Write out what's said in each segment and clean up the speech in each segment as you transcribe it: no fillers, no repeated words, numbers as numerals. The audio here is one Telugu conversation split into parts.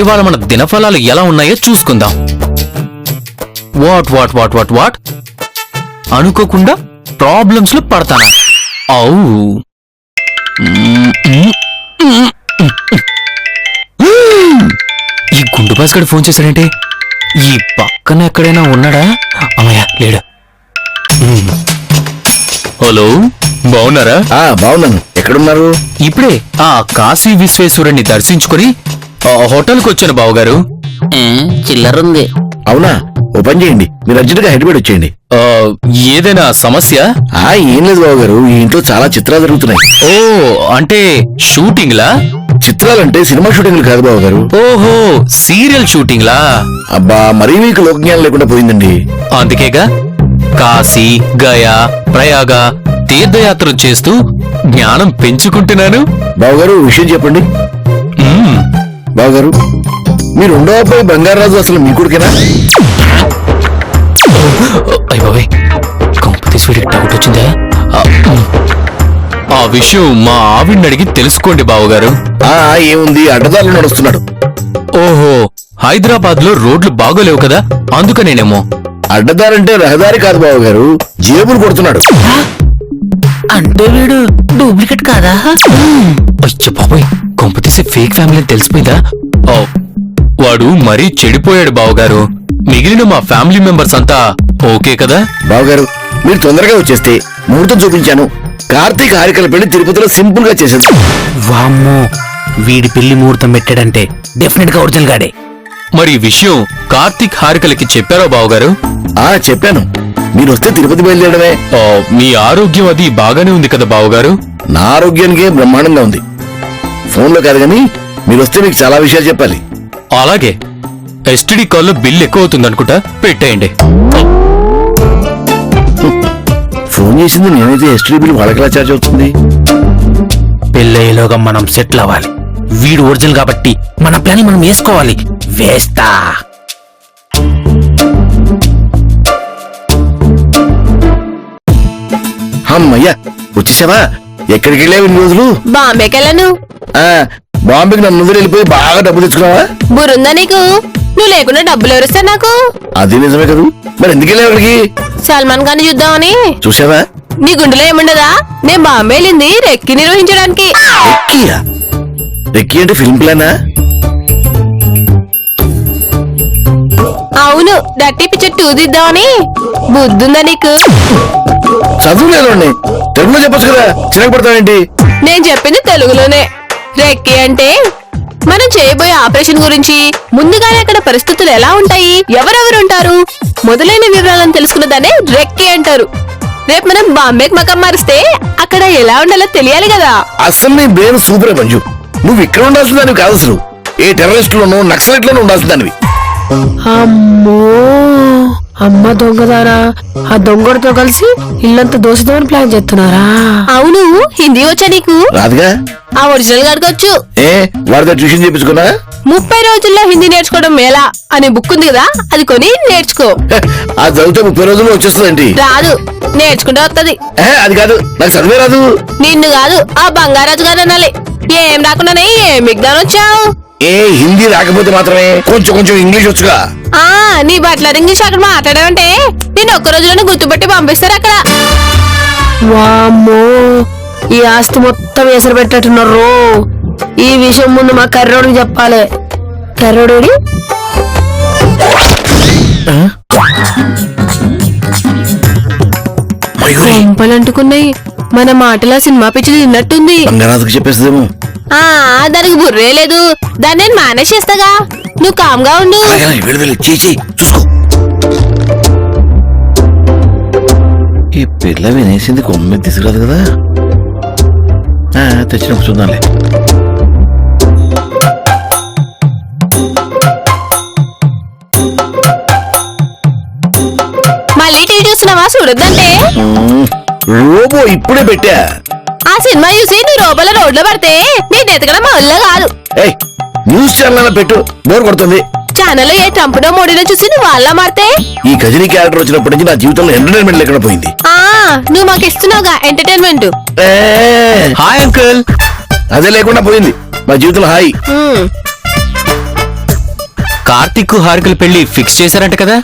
ఇవాళ మన దినఫలాలు ఎలా ఉన్నాయో చూసుకుందాం. What what what what what అనుకోకుండా ప్రాబ్లమ్స్ లో పడతాను. ఈ గుండు బాస్ గడు ఫోన్ చేశాడంటే ఈ పక్కన ఎక్కడైనా ఉన్నాడా? అమ్మయ్య లేడు. హలో, బాగున్నారా? బాగున్నాను. ఎక్కడున్నారు? ఇప్పుడే ఆ కాశీ విశ్వేశ్వరుణ్ణి దర్శించుకుని హోటల్కి వచ్చాను బావగారు. చిల్లరుంది. అవునా? ఓ పని చేయండి, మీరు అర్జెంట్గా హైదరాబాద్ వచ్చేయండి. ఏదైనా సమస్య? ఏం లేదు బావగారు, ఈ ఇంట్లో చాలా చిత్రాలు జరుగుతున్నాయి. ఓ, అంటే షూటింగ్ లా? చిత్రాలంటే సినిమా షూటింగ్లు కాదు బావగారు. ఓహో, సీరియల్ షూటింగ్ లా? అబ్బా, మరీ మీకు లోకజ్ఞానం లేకుండా పోయిందండి. అందుకేగా కాశీ, గయా, ప్రయాగ తీర్థయాత్రలు చేస్తూ జ్ఞానం పెంచుకుంటున్నాను. బావగారు, విషయం చెప్పండి. బావగారు, మీరు రెండో అబ్బాయి బంగారాజు అసలు మీ కొడుకేనా? అయ్యబాయ్, కంపెనీస్ వీడికి డౌట్ వచ్చిందా? ఆ విషయం మా ఆవిడ్ని అడిగి తెలుసుకోండి బావగారు. ఏముంది, అడ్డదారులు నడుస్తున్నాడు. ఓహో, హైదరాబాద్ లో రోడ్లు బాగోలేవు కదా, అందుకనేనేమో. అడ్డదారంటే రహదారి కాదు బావగారు, జేబులు కొడుతున్నాడు. అంటే వీడు డూప్లికేట్ కాదా? అయ్య బాబాయ్, కొంపతీసి ఫేక్ ఫ్యామిలీ తెలిసిపోయిందా? వాడు మరీ చెడిపోయాడు బావగారు. మిగిలిన మా ఫ్యామిలీ మెంబర్స్ అంతా ఓకే కదా? బావగారు, మీరు తొందరగా వచ్చేస్తే ముహూర్తం చూపించాను. కార్తీక్ హారికల పెళ్లి తిరుపతిలో సింపుల్ గా చేసేది. వామ్మో, వీడి పెళ్లి ముహూర్తం పెట్టాడంటే డెఫినెట్ గా ఒరిజినల్ గాడే. మరి ఈ విషయం కార్తీక్ హారికలకి చెప్పారో బావగారు? చెప్పాను. మీరు వస్తే తిరుపతి బయలుదేరడమే. మీ ఆరోగ్యం అది బాగానే ఉంది కదా బావగారు? నా ఆరోగ్యానికే బ్రహ్మాండంగా ఉంది. ఫోన్లో కాదు గాని మీరు వస్తే మీకు చాలా విషయాలు చెప్పాలి. అలాగే. ఎస్టీడీ కాల్లో బిల్ ఎక్కువ అవుతుంది అనుకుంటా, పెట్టేయండి. ఫోన్ చేసింది నేనైతే ఎస్టీడీ బిల్ వాళ్ళకెలా ఛార్జ్ అవుతుంది? పెళ్ళయ్యేలోగా మనం సెటిల్ అవ్వాలి. వీడు ఒరిజినల్ కాబట్టి మన ప్లాన్ మనం వేసుకోవాలి. వేస్తా. అమ్మయ్యా, వచ్చేసావా? ఎక్కడికి వెళ్ళావు ఇన్ని రోజులు? బాంబేకి వెళ్ళను. బాంబేకి నన్ను వదిలి వెళ్ళిపోయి బాగా డబ్బు తెచ్చుకున్నావా? బురుందా నీకు? నువ్వు లేకుండా డబ్బులు ఎవరిస్తా నాకు? అది నిజమే కదా, మరి ఎందుకు వెళ్ళావు అక్కడికి? సల్మాన్ ఖాన్ చూద్దామని. చూసావా? నీ గుండెలో ఏముండదా? నేను బాంబే వెళ్ళింది రెక్కి నిర్వహించడానికి. రెక్కియా? రెక్కి అంటే ఫిల్మ్ ప్లానా? అవును, డట్టి పిక్చర్ 2 తీద్దామని. బుద్ధుందా నీకు? చదువులేదండి, తెలుగులో చెప్పొచ్చు కదా, చిన్నపడతావేంటి? నేను చెప్పింది తెలుగులోనే. రెక్కి అంటే మనం చేయబోయే ఆపరేషన్ గురించి ముందుగానే అక్కడ పరిస్థితులు ఎలా ఉంటాయి, ఎవరెవరుంటారు మొదలైన వివరాలను తెలుసుకున్న దాన్ని రెక్కి అంటారు. రేపు మనం బాంబేకి మకం మారిస్తే అక్కడ ఎలా ఉండాలో తెలియాలి కదా. అసలు నీ బ్రెయిన్ సూపరే మంజు. నువ్వు ఇక్కడ ఉండాల్సిన దానివి కాదు, అసలు ఏ టెర్రరిస్టులోనూ నక్సలైట్లోనూ ఉండాల్సిన దానివి. అమ్మో, అమ్మ దొంగదారా, ఆ దొంగడితో కలిసి ఇల్లంతా దోషదామని ప్లాన్ చేస్తున్నారా? అవును, హిందీ వచ్చా నీకు? రాదుగా. ఆ ఒరిజినల్ గాడికొచ్చు. వాడితో ట్యూషన్ చేపించుకున్నా? 30 రోజుల్లో హిందీ నేర్చుకోవడం మేలా అనే బుక్ ఉంది కదా, అది కొని నేర్చుకో. అది చదివితే 30 రోజుల్లో వచ్చేస్తుందండి. రాదు, నేర్చుకుంటే వస్తుంది. అది కాదు, నాకు చదివే రాదు. నిన్ను కాదు, ఆ బంగారాజు గారు అనాలి. ఏం రాకుండానే ఏం మిగ్దాన్ వచ్చావు? హిందీ రాకపోతే మాత్రమే కొంచెం కొంచెం ఇంగ్లీష్ వచ్చుగా. నీ బట్లర్ ఇంగ్లీష్ అక్కడ మాట్లాడావంటే నేను ఒక్క రోజులోనే గుర్తుపెట్టి పంపిస్తారు అక్కడ. వామ్మో, ఈ ఆస్తి మొత్తం ఎసరు పెట్టట్టున్నారు. ఈ విషయం ముందు మా కర్రోడికి చెప్పాలి. కర్రోడి అంటుకున్నాయి. మన మాటలా సినిమా పిచ్చి తిన్నట్టుంది. చెప్పేస్తుందేమో. దానికి బుర్రే లేదు, దాన్ని నేను మేనేజ్ చేస్తాగా, నువ్వు కామ్గా ఉండు. చూసుకో. ఈ పిల్ల వినేసింది కొమ్మె తీసుకురాదు కదా, తెచ్చినప్పుడు చూద్దాంలే. మళ్ళీ టీవీ చూస్తున్నావా? చూడొద్దంటే రోబో ఇప్పుడే పెట్టా. ఆ సినిమా చూసి నీ రూపాయల రోడ్లో పడితే నేను ఎతకడం మా వల్ల కాదు. ఏయ్ న్యూస్ ఛానల్ పెట్టు, బోర్ కొడుతుంది. ఛానల్లో ఏ ట్రంప్నో మోడీనో చూసి నువ్వు వాళ్ళ మారితే ఈ గజనీ క్యారెక్టర్ వచ్చినప్పటి నుంచి నా జీవితంలో ఎంటర్టైన్మెంట్ లేకుండా పోయింది. నువ్వు మాకు ఇస్తున్నావుగా ఎంటర్టైన్మెంట్. Hi uncle. అదే లేకుండా పోయింది మా జీవితంలో హాయి. కార్తీక్ హారికల పెళ్లి ఫిక్స్ చేశారంట కదా?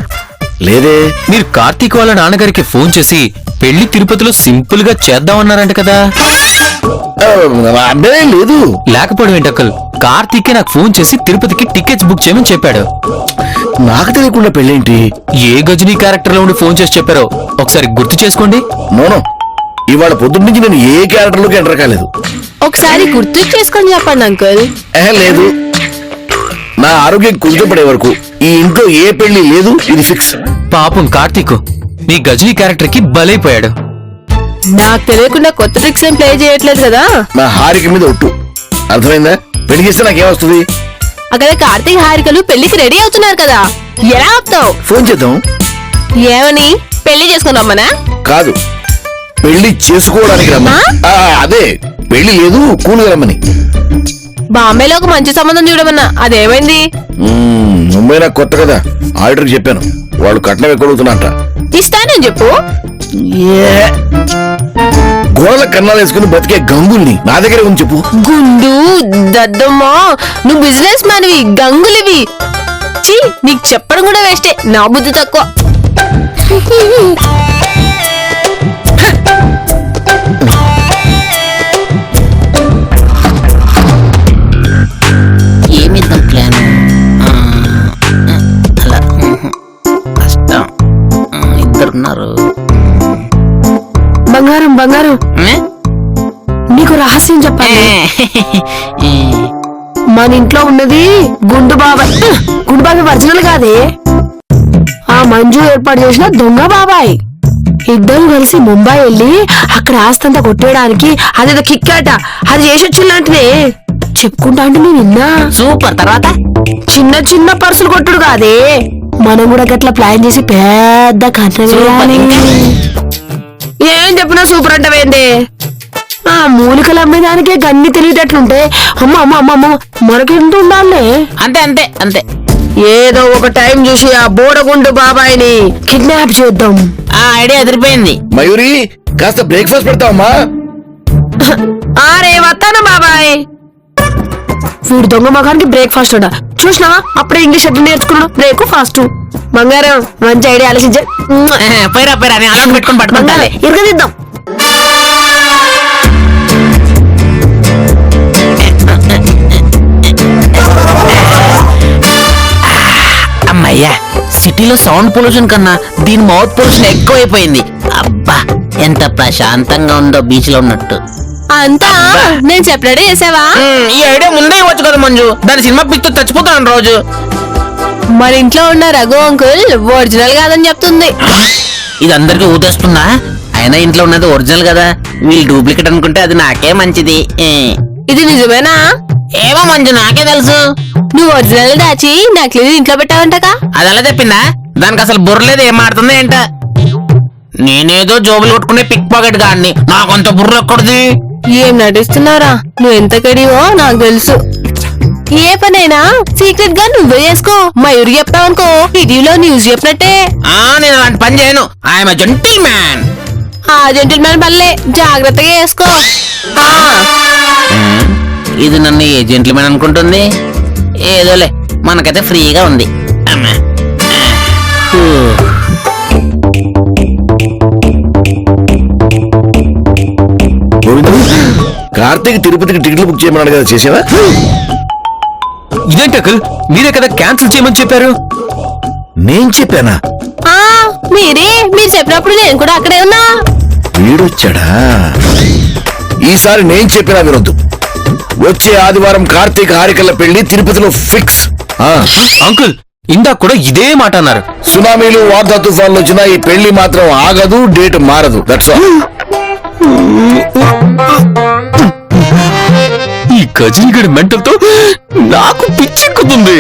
లేదే. మీరు కార్తీక్ వాళ్ళ నాన్నగారికి ఫోన్ చేసి పెళ్లి తిరుపతిలో సింపుల్ గా చేద్దామన్నారంట కదా? అబ్బే లేదు. లేకపోవడం ఏంటి అంకుల్? కార్తీక్ నాకు ఫోన్ చేసి తిరుపతికి టికెట్స్ బుక్ చేయమని చెప్పాడు. నాకు తెలియకుండా పెళ్ళేంటి? ఏ గజనీ క్యారెక్టర్ లో ఉండి ఫోన్ చేసి చెప్పారో ఒకసారి గుర్తు చేసుకోండి. నోనో, ఇవాళ పొద్దున్న నుంచి నేను ఏ క్యారెక్టర్ లోకి ఎంటర్ కాలేదు. ఒకసారి గుర్తు చేసుకొని చెప్పండి అంకుల్. లేదు, నా ఆరోగ్యం కుదుటపడే వరకు ఈ ఇంట్లో ఏ పెళ్లి లేదు. ఇది ఫిక్స్. పాపం కార్తీక్ మీ గజనీ క్యారెక్టర్ కి బలైపోయాడు. నాకు తెలియకుండా కొత్త ట్రిక్స్ ఏం ప్లే చేయట్లేదు కదా? నా హారిక మీద ఒట్టు. అర్థమైందా? పెళ్లి చేస్తే నాకేమొస్తుంది? అక్కడ కార్తీక్ హారికలు పెళ్లికి రెడీ అవుతున్నారు కదా, ఎలా ఆపుతావు? ఫోన్ చేద్దాం. ఏమని? పెళ్లి చేసుకుని రమ్మనా? కాదు, పెళ్లి చేసుకోవడానికి రమ్మని. అదే పెళ్లి లేదు, కూలుగా రమ్మని. బాంబేలో ఒక మంచి సంబంధం చూడమన్నా, అదేమైంది? ముంబై నాకు కొత్త కదా, ఆర్డర్కి చెప్పాను. వాళ్ళు కట్నం ఎక్కువవుతున్నట్ట. ఇస్తానని చెప్పు. గోడల కన్నాలు వేసుకుని బతికే గంగుల్ని నా దగ్గర ఉంది చెప్పు. గుండు దద్దమ్మా, నువ్వు బిజినెస్ మ్యాన్వి, గంగులివి. చీ, నీకు చెప్పడం కూడా వేస్టే, నా బుద్ధి తక్కువ. ఏమిద్దాం ప్లాన్? అలా కష్టం. ఇద్దరున్నారు. బంగారం బంగారం, నీకు రహస్యం చెప్పాలి. మన ఇంట్లో ఉన్నది గుండు బాబాయ్. గుండు బాబాయ్ ఒరిజినల్ కాదే, ఆ మంజు ఏర్పాటు చేసిన దొంగ బాబాయ్. ఇద్దరు కలిసి ముంబై వెళ్ళి అక్కడ ఆస్తంతా కొట్టేయడానికి అదేదో కిక్కాట, అది చేసి వచ్చిందంటే చెప్పుకుంటా అంటే నేను విన్నా. సూపర్. తర్వాత చిన్న చిన్న పర్సులు కొట్టుడు కాదే, మనం కూడా గట్లా ప్లాన్ చేసి పెద్ద కథ వేయాలి. ఏం చెప్పినా సూపర్ అంటవేంది? ఆ మూలికలు అమ్మేదానికే గన్ని తెలియటట్లుంటే అమ్మ అమ్మ అమ్మ అమ్మ మనకెంత ఉండాలే. అంతే అంతే అంతే. ఏదో ఒక టైం చూసి ఆ బోడగుండు బాబాయిని కిడ్నాప్ చేద్దాం. ఆ ఐడియా ఎదిరిపోయింది. మయూరి, కాస్త బ్రేక్ఫాస్ట్ పెడతావమ్మా? ఆరే వస్తాను బాబాయ్. వీడు దొంగ మగానికి బ్రేక్ఫాస్ట్ అడా చూసినావా? అప్పుడే ఇంగ్లీష్ ఎట్లా నేర్చుకున్నాడు, బ్రేక్ ఫాస్ట్. బంగారం మంచి ఐడియా ఆలోచించా. పోయిరా పోయిరా, నేను అలౌట్ పెట్టుకుని పట్టుకుంటాలే. ఇరగదిద్దాం. అమ్మయ్యా, సిటీలో సౌండ్ పొల్యూషన్ కన్నా దీని మౌత్ పొల్యూషన్ ఎక్కువైపోయింది. అబ్బా, ఎంత ప్రశాంతంగా ఉందో బీచ్ లో ఉన్నట్టు. అంతా నేను చెప్పినట్టే చేసావా? ఈ ఐడియా ముందే ఇవ్వచ్చు కదా మంజు. దాని సినిమా పిక్తో చచ్చిపోతాను రోజు. మన ఇంట్లో ఉన్న రఘు అంకుల్ ఒరిజినల్ కాదని చెప్తుంది. ఇది అందరికి ఊతేస్తుందా? అయినా ఇంట్లో ఉన్నది ఒరిజినల్ కదా, వీళ్ళు డూప్లికేట్ అనుకుంటే అది నాకే మంచిది. ఇది నిజమేనా? ఏమో మంజు, నాకే తెలుసు. నువ్వు ఒరిజినల్ దాచి నకిలీ ఇంట్లో పెట్టావంటగా? అది ఎలా చెప్పిందా? దానికి అసలు బుర్రలేదు, ఏం మాడుతుందో ఏంట. నేనేదో జోబులు కొట్టుకునే పిక్ పాకెట్ గాడిని, నాకంత బుర్ర ఎక్కడిది? ఏం నటిస్తున్నారా? నువ్వు ఎంత కడివో నాకు తెలుసు. ఏ పనైనా సీక్రెట్ గా నువ్వే చేసుకో. మయూరి చెప్తావనుకో టీవీలో న్యూస్ చెప్పినట్టే. నేను అలాంటి పని చేయను. I'm gentle man. ఆ జెంటిల్ మ్యాన్ పల్లె జాగ్రత్తగా చేసుకో. ఇది నన్ను ఏ జెంటిల్ మ్యాన్ అనుకుంటుంది? ఏదోలే, మనకైతే ఫ్రీగా ఉంది. కార్తీక్ తిరుపతికి టికెట్లు బుక్ చేయమన్నాడు కదా, చేసావా? ఇదేంటి అంకుల్, మీరే కదా క్యాన్సిల్ చేయమని చెప్పారు. నేను చెప్పానా? మీరు చెప్పినప్పుడు నేను కూడా అక్కడే ఉన్నా. వీడొచ్చాడా? ఈసారి నేను చెప్పినా వినొద్దు. వచ్చే ఆదివారం కార్తీక్ హారికల పెళ్లి తిరుపతిలో ఫిక్స్. అంకుల్ ఇందాక కూడా ఇదే మాట అన్నారు. సునామీలు, వార్తా తుఫాన్లు వచ్చినా ఈ పెళ్లి మాత్రం ఆగదు, డేట్ మారదు. That's all. ఈ గజనీగడి మెంటల్ తో నాకు పిచ్చెక్కుతుంది.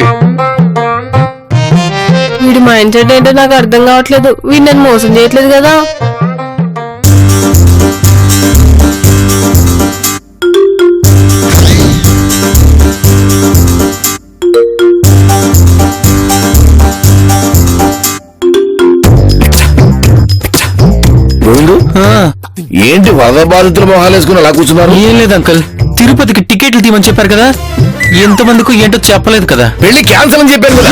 వీడి మైండ్ సెట్ ఏంటో నాకు అర్థం కావట్లేదు. వీడు నన్ను మోసం చేయట్లేదు కదా. గోవిందు ఏంటి వరద బాధితుల మొహాలు వేసుకుని అలా కూర్చున్నారు? ఏం లేదు అంకుల్, తిరుపతికి టికెట్లు తీయమని చెప్పారు కదా, ఎంతమందికి ఏంటో చెప్పలేదు కదా. పెళ్లి క్యాన్సిల్ అని చెప్పాను కదా.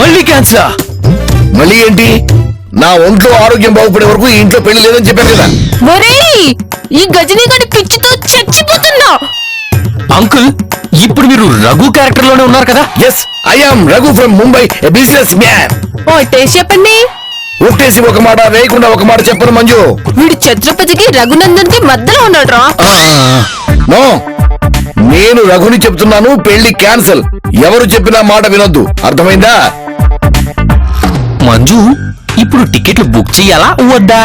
మళ్ళీ క్యాన్సిలా? మళ్ళీ ఏంటి? నా ఒంట్లో ఆరోగ్యం బాగుపడే వరకు ఈ ఇంట్లో పెళ్లి లేదని చెప్పాను కదా. ఒరేయ్, ఈ గజనీ గడి పిచ్చితో చచ్చిపోతున్నా. అంకుల్, ఇప్పుడు మీరు రఘు క్యారెక్టర్ లోనే ఉన్నారు కదా. Yes, I am Raghu from Mumbai, a businessman. ఓ టేస్ట్ చెప్పండి. ఒట్టేసి ఒక మాట వేయకుండా ఒక మాట చెప్పను మంజు. వీడు ఛత్రపతికి రఘునందన్ కి మధ్యలో ఉన్నాడు రా. నో, నేను రఘుని చెప్తున్నాను, పెళ్లి క్యాన్సిల్. ఎవరు చెప్పినా మాట వినొద్దు, అర్థమైందా? మంజు, ఇప్పుడు టికెట్లు బుక్ చెయ్యాలా వద్దా?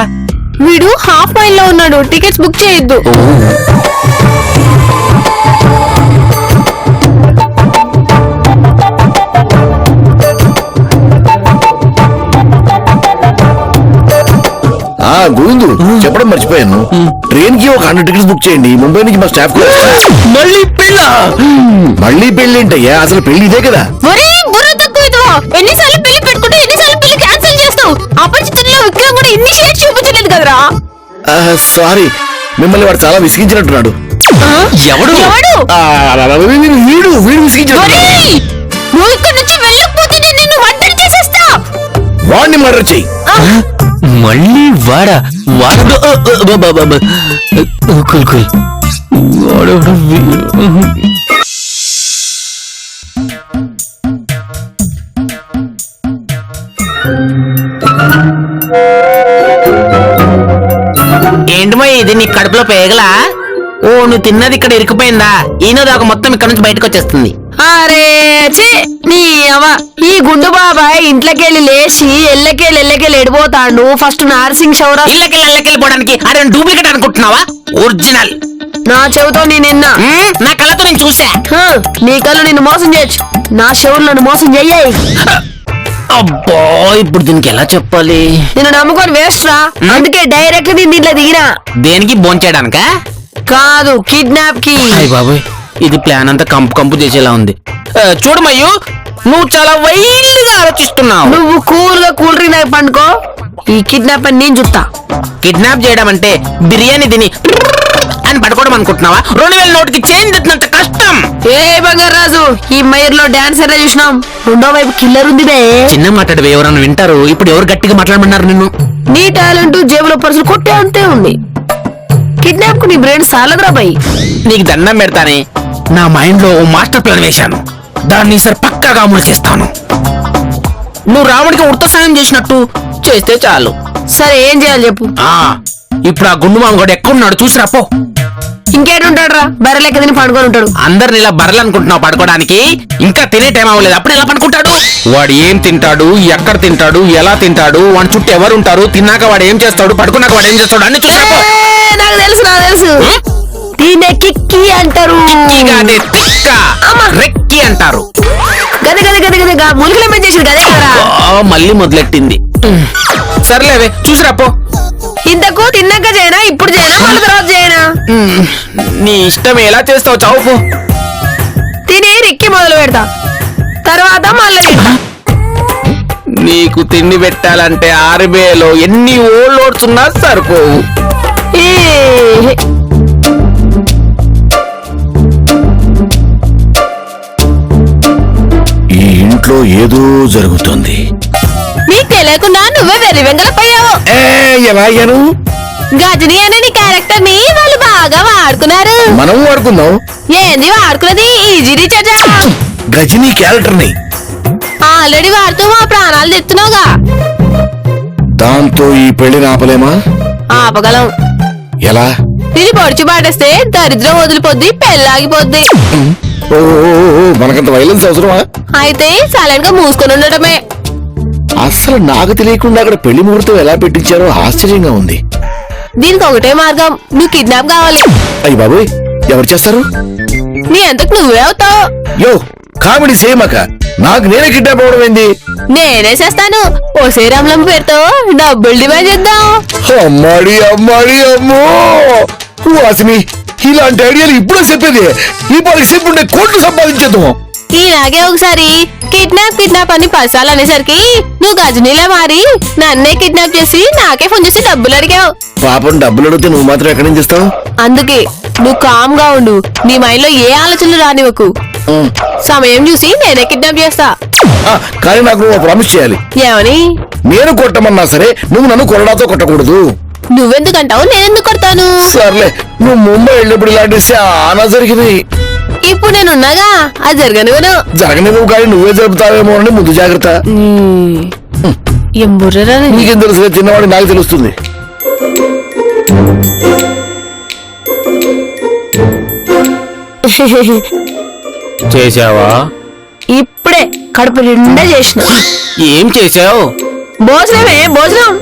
వీడు హాఫ్ మైల్ లో ఉన్నాడు, టికెట్స్ బుక్ చేయొద్దు. గోవిందు చెప్పడం మర్చిపోయాను. ట్రైన్ కి ఒక 100 టికెట్స్ బుక్ చేయండి. ముంబై నుంచి మా స్టాఫ్ మళ్ళీ పెళ్ళ? మళ్ళీ పెళ్లి ఏంటయ్యా, అసలు పెళ్లి ఇదే కదా. ఒరేయ్, బుర్ర తక్కువ ఇదిగో. ఎన్నిసార్లు పెళ్లి పెట్టుకుంటే ఎన్నిసార్లు పెళ్లి క్యాన్సిల్ చేస్తావు? అపరిచితుల్లో విక్రమ్ కూడా ఇన్ని షేర్స్ చూపించలేదు కదరా. సారీ, మిమ్మల్ని వాడు చాలా విసిగించినట్టున్నాడు. ఎవడు? వీడు విసిగించాడు. ఒరేయ్, నువ్వు ఇక్కడ నుంచి వెళ్ళకపోతే నేను నిన్ను ఒంటరి చేసేస్తా. వాడిని మర్డర్ చెయ్యి. మళ్ళీ వాడా? వాడు కూల్ కూల్. వాడెవడో ఏంటి మా ఇది నీ కడుపులో పేగలా? ఓ, నువ్వు తిన్నది ఇక్కడ ఇరికిపోయిందా? ఈయనదాకా మొత్తం ఇక్కడ నుంచి బయటకు వచ్చేస్తుంది. అరే ఛీ, నీ అవ్వ, ఈ గుండు బాబాయ్ ఇంట్లోకెళ్ళి లేచి ఎల్లకెళ్ళి ఎడిపోతాడు. ఫస్ట్ నార్సింగ్ షౌరా ఇళ్ళకెళ్ళిపోవడానికి అరే డూప్లికేట్ అనుకుంటున్నావా? ఒరిజినల్. నా చెవితో నేను నిన్నా, నా కళ్ళతో నేను చూసా. నీ కళ్ళు నిన్ను మోసం చేయొచ్చు, నా చెవులు నన్ను మోసం చెయ్యాయి. అబ్బా, ఇప్పుడు దీనికి ఎలా చెప్పాలి? నిన్ను నమ్ముకొని వేస్ట్ రా, అందుకే డైరెక్ట్ నేను దీంట్లో దిగినా. దేనికి భోంచేయడానికా? కాదు, కిడ్నాప్ కి. అయ్య బాబోయ్, ఇది ప్లాన్ అంతా కంపు చేసేలా ఉంది. చూడమయ్యూ, నువ్వు చాలా వైల్డ్ గా ఆలోచిస్తున్నావు. నువ్వు కూల్ డ్రింక్ తాగి పండుకో, ఈ కిడ్నాప్ అని నేను చూస్తా. కిడ్నాప్ చేయడం అంటే బిర్యానీ తిని అని పడుకోవడం అనుకుంటున్నావా? 2000 నోటికి చేంజ్ తెచ్చినంత కష్టం. ఏ బంగారాజు, ఈ మైర్ లో డాన్సర్ చూసినాం, రెండో వైపు కిల్లర్ ఉంది బే. చిన్న మాట్లాడవే, ఎవరన్నా వింటారు. ఇప్పుడు ఎవరు గట్టిగా మాట్లాడమన్నారు నిన్ను? నీ టాలెంట్ జేబులో పర్సులు కొట్టే అంతే ఉంది. కిడ్నాప్ కు నీ బ్రెయిన్ సాలదురా బై. నీకు దండం పెడతానే, నా మైండ్ లో ఓ మాస్టర్ ప్లాన్ వేశాను. దాన్ని సరి పక్కాగా అమలు చేస్తాను. నువ్వు రాముడికి ఉడత సాయం చేసినట్టు చేస్తే చాలు. సరే, ఏం చేయాలి చెప్పు. ఇప్పుడు ఆ గుండు మామ కూడా ఎక్కడున్నాడు చూసిరా పో. ఇంకేడుంటాడు రా, బర్రెలెక్క తిని పండుకొని ఉంటాడు. అందరిని ఇలా బర్రెలు అనుకుంటున్నావు పడుకోవడానికి? ఇంకా తినే టైం అవ్వలేదు, అప్పుడు ఎలా పడుకుంటాడు? వాడు ఏం తింటాడు, ఎక్కడ తింటాడు, ఎలా తింటాడు, వాడి చుట్టూ ఎవరు ఉంటారు, తిన్నాక వాడు ఏం చేస్తాడు, పడుకున్నాక వాడు ఏం చేస్తాడు అన్ని చూసిరా పో. నాకు తెలుసు దీన్నే కిక్కి అంటారు. రెక్కి అంటారు. గదే ములికలమే చేసింది గదే కదరా. మళ్ళీ మొదలెట్టింది. సర్లేవే, చూసిరా పో. ఇంతకు తిన్నాక చేయనా, ఇప్పుడు చేయనా, మళ్ళీ తర్వాత చేయనా? నీ ఇష్టం, ఎలా చేస్తావు చావు పో. తిని రెక్కి మొదలు పెడతా, తర్వాత మళ్ళీ తింటా. నీకు తిండి పెట్టాలంటే ఆర్బీఐలో ఎన్ని ఓల్డ్ ఓట్స్ ఉన్నా సరిపోవు. ఈ ఇంట్లో ఏదో జరుగుతుంది. నీకు తెలియకుండా నువ్వే వెర్రి వెంగళపోయావు. ఎలా అయ్యాను? గజని అనే నీ క్యారెక్టర్ ని వాళ్ళు బాగా వాడుకున్నారు. మనం వాడుకుందాం. ఏంది వాడుకున్నది? ఈజీ రీచార్జా. గజనీ క్యారెక్టర్ ని ఆల్రెడీ వాడుతూ మా ప్రాణాలు తెస్తున్నావుగా. దాంతో ఈ పెళ్లిని ఆపలేమా? ఆపగలం. ఎలా? దీన్ని పొడిచి పాటేస్తే దరిద్రం వదిలిపోద్ది, పెళ్ళాగిపోద్ది. మనకంత వైలెన్స్ అవసరమా? అయితే సైలెంట్ గా మూసుకొని ఉండటమే. అసలు నాకు తెలియకుండా అక్కడ పెళ్లి ముహూర్తం ఎలా పెట్టించారో ఆశ్చర్యంగా ఉంది. దీనికి ఒకటే మార్గం, నువ్వు కిడ్నాప్ కావాలి. అయ్యి బాబోయ్, ఎవరు చేస్తారు? నీ అంతకు నువ్వే అవుతావు. యో, కామెడీ సేమక. నాకు నేనే కిడ్నాప్ అవడం ఏంది? నేనే చేస్తాను. ఓ శ్రీరాములం పేరుతో డబ్బులు డిమాండ్ చేద్దాం. అమ్మాడి అమ్మో, వాసిని, ఇలాంటి ఐడియాలు ఇప్పుడే చెప్పేది. ఈ పది సేపు ఉండే కోట్లు సంపాదించేద్దాం. ఇలాగే ఒకసారి కిడ్నాప్ అని పసాలు అనేసరికి నువ్వు గజనీలా మారి నన్నే కిడ్నాప్ చేసి నాకే ఫోన్ చేసి డబ్బులు అడిగావు. పాపం డబ్బులు అడిగితే నువ్వు మాత్రం ఎక్కడి నుంచి ఇస్తావు? అందుకే నువ్వు కామ్ గా ఉండు, నీ మైండ్ లో ఏ ఆలోచనలు రానివ్వకు. సమయం చూసి నేనే కిడ్నాప్ చేస్తా. కానీ నాకు నువ్వు ప్రామిస్ చేయాలి. ఏమని? నేను కొట్టమన్నా సరే నువ్వు నన్ను కొరడాతో కొట్టకూడదు. నువ్వెందుకంటావు, నేనెందుకు కొడతాను? సర్లే, నువ్వు ముంబై వెళ్ళినప్పుడు ఇలాంటి చాలా జరిగింది. ఇప్పుడు నేనున్నాగా, అది జరగనివ్వను. జరగనివ్వు కానీ నువ్వే జరుపుతావేమో అని ముందు జాగ్రత్త. ఏం బుర్రరా నీది? నీకేం తెలుసు, చిన్నవాడి నాకు తెలుస్తుంది. చేసావా? ఇప్పుడే కడుపు నిండా చేసిన. ఏం చేసావు? భోజనమే భోజనం.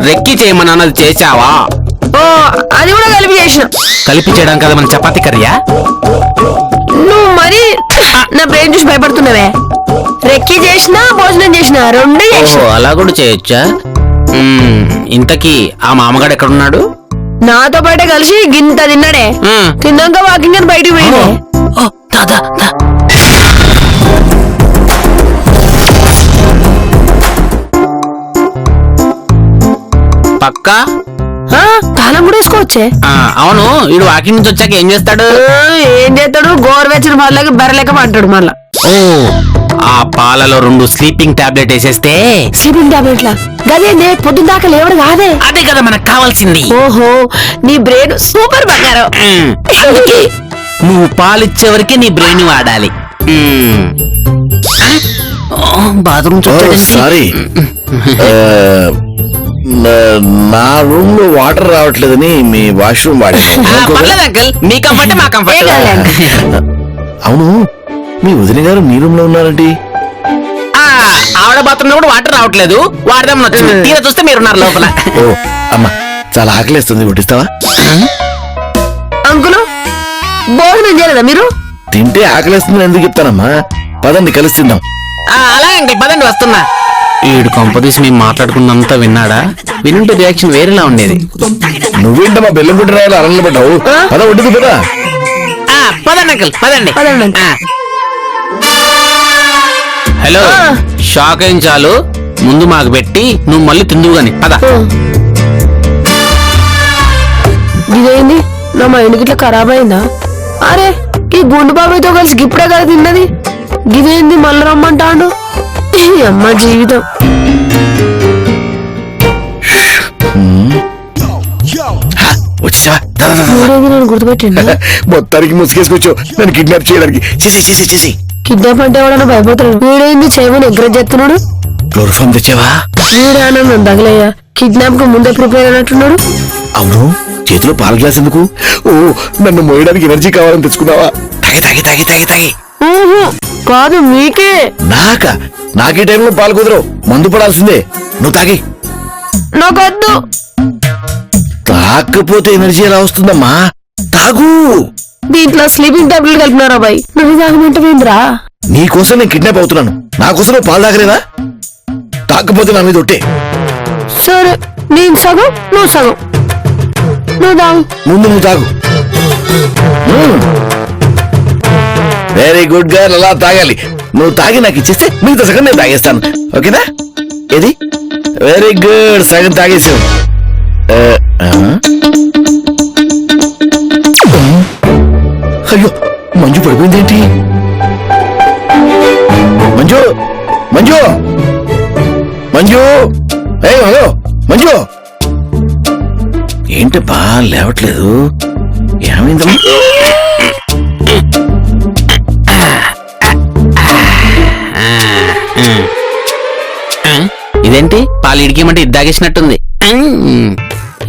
రెక్కి చేయమన్నది చేసావా? ఓ, అది కూడా కలిపి చేసిన. కలిపి చేయడం కదా మన చపాతీ కర్రీయా? నువ్వు మరి నా బ్రెయిన్ చూసి భయపడుతున్నావే. రెక్కి చేసిన, భోజనం చేసిన, రెండు చేసిన. అలా కూడా చేయొచ్చా? ఇంతకీ ఆ మామగాడు ఎక్కడున్నాడు? నాతో పాటే కలిసి గింత తిన్నాడే. తిన్నాక వాకింగ్ అని బయటికి పోయింది. పక్కా తాళం కూడా వేసుకోవచ్చే. అవును, వీడు వాకింగ్ నుంచి వచ్చాక ఏం చేస్తాడు? ఏం చేస్తాడు, గోరువెచ్చని పాలకి బెరలేక పడ్డాడు మళ్ళా. ఓ, ఆ పాలలో 2 స్లీపింగ్ టాబ్లెట్ వేసేస్తే. స్లీపింగ్ టాబ్లెట్ లా? గదేందే, పొద్దున్న దాకా లేవడు కాదే. అదే కదా మనకు కావాల్సింది. ఓహో, నీ బ్రెయిన్ సూపర్ బంగారం. అందుకే నువ్వు పాలిచ్చేవరకే నీ బ్రెయిన్ వాడాలి. బాత్రూమ్ సారీ, నా రూమ్ లో వాటర్ రావట్లేదని మీ వాష్రూమ్ వాడాను. అంకల్, మీ కంఫర్ట్ మా కంఫర్ట్. అవును, మీ వదిన గారు మీ రూమ్ లో ఉన్నారండి. ఆవిడ బాత్రూమ్ లో కూడా వాటర్ రావట్లేదు, వాడదామని వచ్చింది. తీరా చూస్తే మీరున్నారు లోపల. ఓ అమ్మా, చాలా ఆకలిస్తుంది, వడ్డిస్తావా? అంకులు, భోజనం చేయలేదా మీరు? తింటే ఆకలిస్తుందని ఎందుకు చెప్తానమ్మా? పదండి కలిసి తిందాం. అలాగే అంకల్, పదండి వస్తున్నా. ఈడు కొంపదీసి మేము మాట్లాడుకున్నంతా విన్నాడా? వింటే రియాక్షన్ వేరేలా ఉండేది. నువ్వేంటమ్మా బెల్లం గుడ్డ రాయాలి అరణ్య పడ్డావు? పద వడ్డీ పదా. పదండి అంకల్, పదండి. పదండి. హలో, షాక్ అయిన చాలు, ముందు మాకు పెట్టి నువ్వు మళ్ళీ తిందువు గాని పద. ఇదేంది, నా మైండ్ ఇట్లా ఖరాబ్ అయిందా? అరే, ఈ గుండు బాబాయ్తో కలిసి ఇప్పుడే కదా తిన్నది. ఇదేంది మళ్ళీ రమ్మంటాడు? అమ్మ జీవితం. వచ్చా నేను గుర్తుపెట్టండి. మొత్తానికి ముసుగేసుకొచ్చు నన్ను కిడ్నాప్ చేయడానికి. చేసి కిడ్నాప్ అంటే ఎవడన్నా భయపడతాడు. వీడేంది చేయమని ఎంకరేజ్ చేస్తున్నాడు. క్లోరోఫామ్ తెచ్చావా? వీడానందం తగలయ్యా, కిడ్నాప్ కు ముందే ప్రిపేర్ అయినట్టున్నాడు. అవును, చేతిలో పాల గ్లాస్ ఎందుకు? ఓ, నన్ను మోయడానికి ఎనర్జీ కావాలని తెచ్చుకున్నావా? తాగి కాదు, మీకే. నాకే టైంలో పాలు కుదరవు, మందు పడాల్సిందే. నువ్వు తాగి. నాకొద్దు. తాకపోతే ఎనర్జీ ఎలా వస్తుందమ్మా? తాగు. దీంట్లో స్లీపింగ్ టాబ్లెట్ కలిపినారా బాయ్? నువ్వు తాగమంటేంద్రా? నీకోసం నేను కిడ్నాప్ అవుతున్నాను, నా కోసం నువ్వు పాలు తాగలేదా? తాకపోతే నా మీద ఒట్టే. సరే, నేను సగం, నువ్వు సగం. నువ్వు తాగు. ముందు నువ్వు తాగు. వెరీ గుడ్ గర్ల్, అలా తాగాలి. నువ్వు తాగి నాకు ఇచ్చేస్తే మిగతా సగం నేను తాగేస్తాను, ఓకేనా? ఏది? వెరీ గుడ్, సగం తాగేసావు. అయ్యో, మంజు పడిపోయిందేంటి? మంజు మంజు మంజు, హలో మంజు, ఏంటబ్బా లేవట్లేదు? ఏమైందమ్మా? ఇదేంటి, పాలు ఇడికేమంటే ఇద్దాగేసినట్టుంది.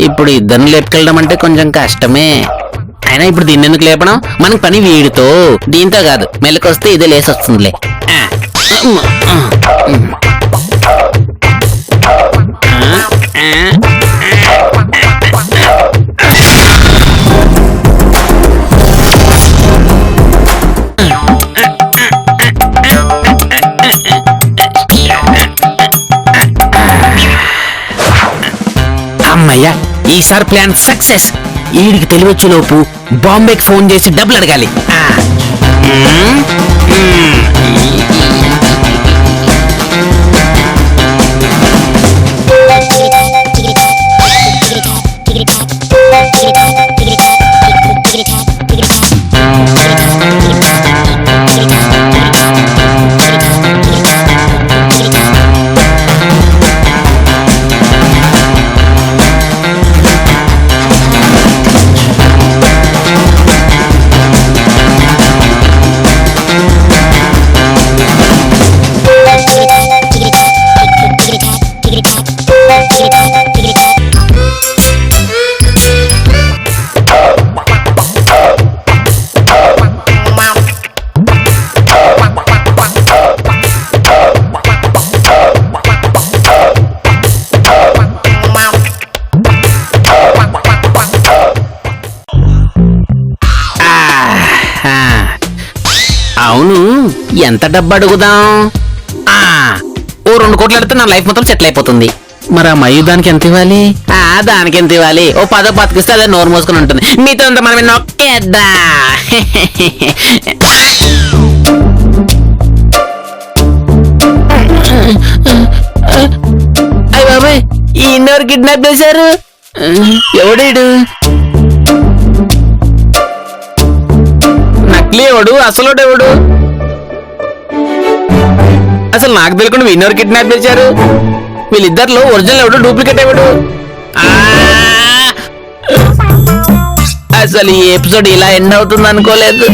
ఇప్పుడు ఇద్దరిని లేపుకెళ్ళడం అంటే కొంచెం కష్టమే. అయినా ఇప్పుడు దీన్ని ఎందుకు లేపడం? మనకి పని వీడితో, దీంతో కాదు. మెల్లకొస్తే ఇదే లేసి వస్తుందిలే. అమ్మయ్యా, ఈసారి ప్లాన్ సక్సెస్. ఈడికి తెలివచ్చేలోపు బాంబేకి ఫోన్ చేసి డబ్బులు అడగాలి. అవును, ఎంత డబ్బు అడుగుదాం? ఓ 2 కోట్లు అడితే నా లైఫ్ మొత్తం సెటిల్ అయిపోతుంది. మరి ఆ మయ్య దానికి ఎంత ఇవ్వాలి? దానికి ఎంత ఇవ్వాలి? ఓ 10 బతికిస్తే అదే నోరు మోసుకుని ఉంటుంది. మీతో అంతా మనం నొక్కేద్దా. అయ్య బాబాయ్, ఈ ఇన్నోరు కిడ్నాప్ చేశారు. ఎవడీడు? నకిలీ ఎవడు, అసలుడెవడు? అసలు నాకు తెలియకుండా విన్నోర్ కిడ్నాప్ చేశారు. వీళ్ళిద్దరిలో ఒరిజినల్ ఎవడు, డూప్లికేట్ ఎవడు? అసలు ఈ ఎపిసోడ్ ఇలా ఎండ్ అవుతుంది అనుకోలేదు.